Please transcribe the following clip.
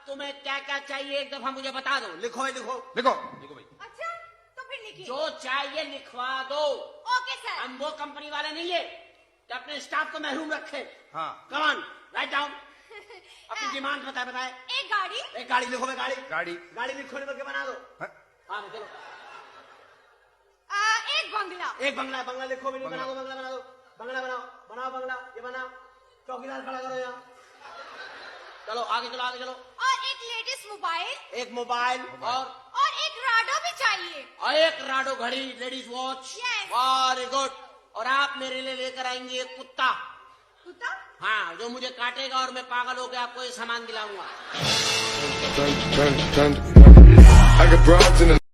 तुम्हें क्या क्या चाहिए एक दफा मुझे बता दो। लिखो लिखो लिखो। लिखो भाई। अच्छा तो फिर लिखिए। जो चाहिए लिखवा दो। Okay sir. हम वो कंपनी वाले नहीं है कि अपने स्टाफ को महरूम रखे। हाँ। कमान राइट डाउन। अपनी डिमांड बताए। एक गाड़ी। एक गाड़ी लिखो भाई। गाड़ी। गाड़ी लिखो लिख के बना दो। हाँ? हाँ चलो। एक बंगला। एक बंगला लिखो भी नहीं। बना दो बंगला बनाओ बंगला ये बनाओ। चौकीदार खड़ा करो यहाँ। चलो आगे चलो। और एक लेडीज मोबाइल। एक मोबाइल और एक राडो भी चाहिए। और एक राडो घड़ी ladies watch. Yes. Very good. और आप मेरे लिए लेकर आएंगे एक कुत्ता। कुत्ता? हाँ जो मुझे काटेगा और मैं पागल होकर आपको ये सामान दिलाऊंगा। I got broads in the